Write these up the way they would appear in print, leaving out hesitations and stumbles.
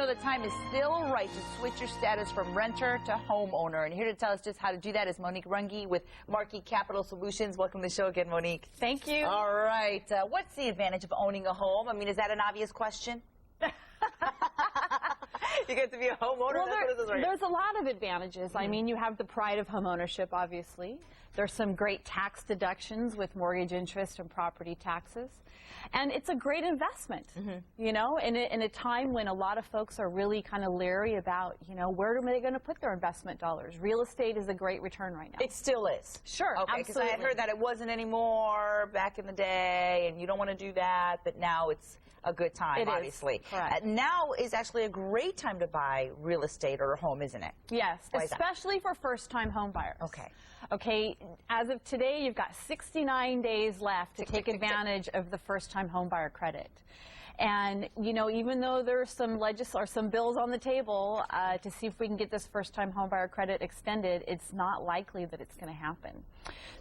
know, the time is still right to switch your status from renter to homeowner. And here to tell us just how to do that is Monique Runge with Marquee Capital Solutions. Welcome to the show again, Monique. Thank you. All right. What's the advantage of owning a home? I mean, is that an obvious question? You get to be a homeowner? Well, there's a lot of advantages. I mean, you have the pride of homeownership, obviously. There's some great tax deductions with mortgage interest and property taxes. And it's a great investment, you know, in a time when a lot of folks are really kind of leery about, you know, where are they going to put their investment dollars? Real estate is a great return right now. It still is. Sure, okay, because I had heard that it wasn't anymore back in the day, and you don't want to do that, but now it's a good time, obviously. Correct. Now is actually a great time to buy real estate or a home, isn't it? Yes, especially for first-time home buyers. Okay. Okay, as of today, you've got 69 days left to take advantage of the first-time home buyer credit. And, you know, even though there's some bills on the table to see if we can get this first-time home buyer credit extended, it's not likely that it's going to happen.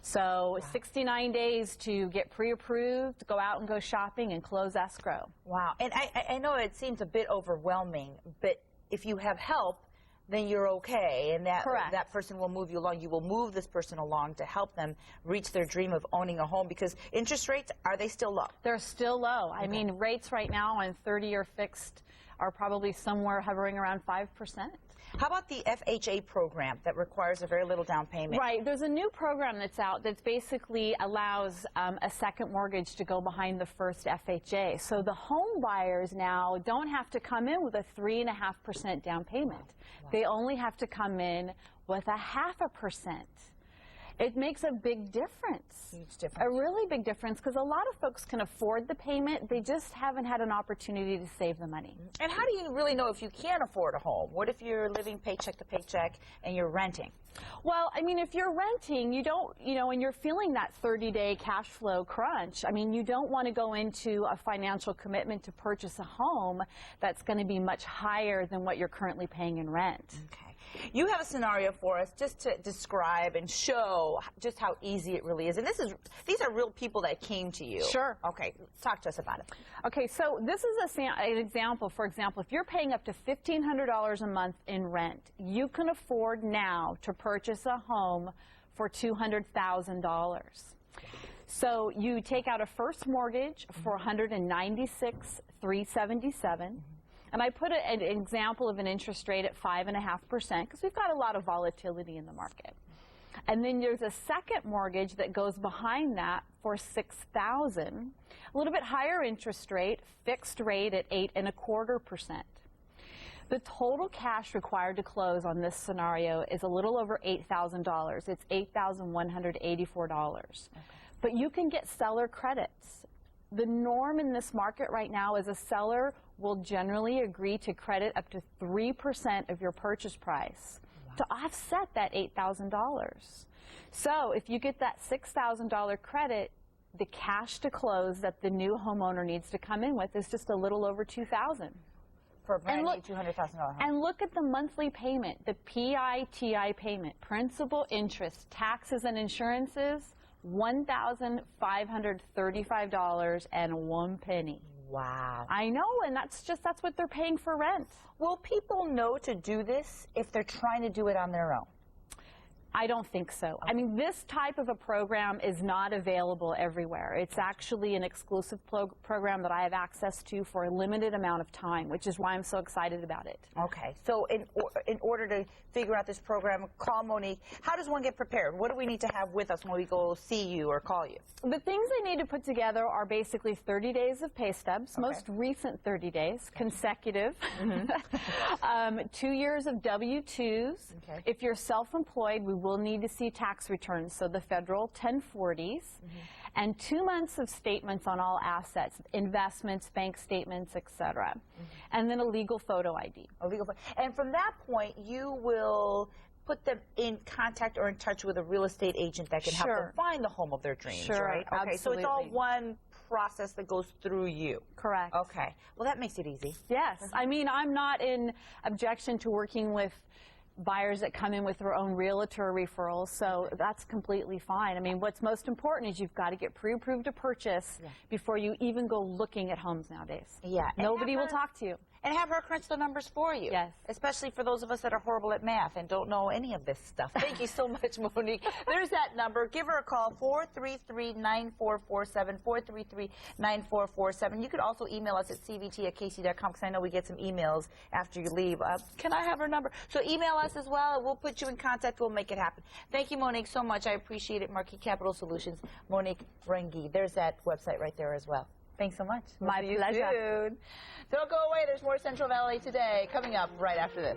So 69 days to get pre-approved, go out and go shopping, and close escrow. Wow. And I know it seems a bit overwhelming, but if you have help, then you're okay, and that person will move you along. You will move this person along to help them reach their dream of owning a home, because interest rates, are they still low? They're still low. I mean, rates right now on 30-year fixed are probably somewhere hovering around 5%. How about the FHA program that requires a very little down payment? Right. There's a new program that's out that basically allows a second mortgage to go behind the first FHA. So the home buyers now don't have to come in with a 3.5% down payment. Wow. They only have to come in with a 0.5%. It makes a big difference. Huge difference. A really big difference, because a lot of folks can afford the payment. They just haven't had an opportunity to save the money. And how do you really know if you can afford a home? What if you're living paycheck to paycheck and you're renting? Well, I mean, if you're renting, you don't, you know, and you're feeling that 30-day cash flow crunch, I mean, you don't want to go into a financial commitment to purchase a home that's going to be much higher than what you're currently paying in rent. Okay. You have a scenario for us just to describe and show just how easy it really is. And these are real people that came to you. Sure. Okay. Talk to us about it. Okay, so this is an example. For example, if you're paying up to $1,500 a month in rent, you can afford now to purchase a home for $200,000. So you take out a first mortgage for $196,377. And I put an example of an interest rate at 5.5%, because we've got a lot of volatility in the market. And then there's a second mortgage that goes behind that for $6,000, a little bit higher interest rate, fixed rate at 8.25%. The total cash required to close on this scenario is a little over $8,000. It's $8,184. Okay. But you can get seller credits. The norm in this market right now is a seller will generally agree to credit up to 3% of your purchase price to offset that $8,000. So if you get that $6,000 credit, the cash to close that the new homeowner needs to come in with is just a little over $2,000. For a brand new $200,000 home. And look at the monthly payment, the PITI payment, principal, interest, taxes, and insurances, $1,535.01. Wow. I know, and that's what they're paying for rent. Will people know to do this if they're trying to do it on their own? I don't think so. I mean, this type of a program is not available everywhere. It's actually an exclusive program that I have access to for a limited amount of time, which is why I'm so excited about it. Okay. So in order to figure out this program, call Monique. How does one get prepared? What do we need to have with us when we go see you or call you? The things they need to put together are basically 30 days of pay stubs, most recent 30 days, consecutive, 2 years of W-2s. Okay. If you're self-employed, we will need to see tax returns, so the federal 1040s, and 2 months of statements on all assets, investments, bank statements, etc. And then a legal photo ID. And from that point, you will put them in contact or in touch with a real estate agent that can help them find the home of their dreams, right? Okay, so it's all one process that goes through you. Correct. Okay. Well, that makes it easy. Yes. I mean, I'm not in objection to working with buyers that come in with their own realtor referrals, so that's completely fine. I mean, what's most important is you've got to get pre-approved to purchase before you even go looking at homes nowadays. Yeah. Nobody will talk to you. and have her crunch the numbers for you. Yes. Especially for those of us that are horrible at math and don't know any of this stuff. Thank you so much, Monique. There's that number. Give her a call, 433-9447, 433-9447. You could also email us at cvt@kc.com, because I know we get some emails after you leave. Can I have her number? So email us as well, and we'll put you in contact. We'll make it happen. Thank you, Monique, so much. I appreciate it. Marquis Capital Solutions, Monique Runge. There's that website right there as well. Thanks so much. My pleasure. Soon. Don't go away. There's more Central Valley Today coming up right after this.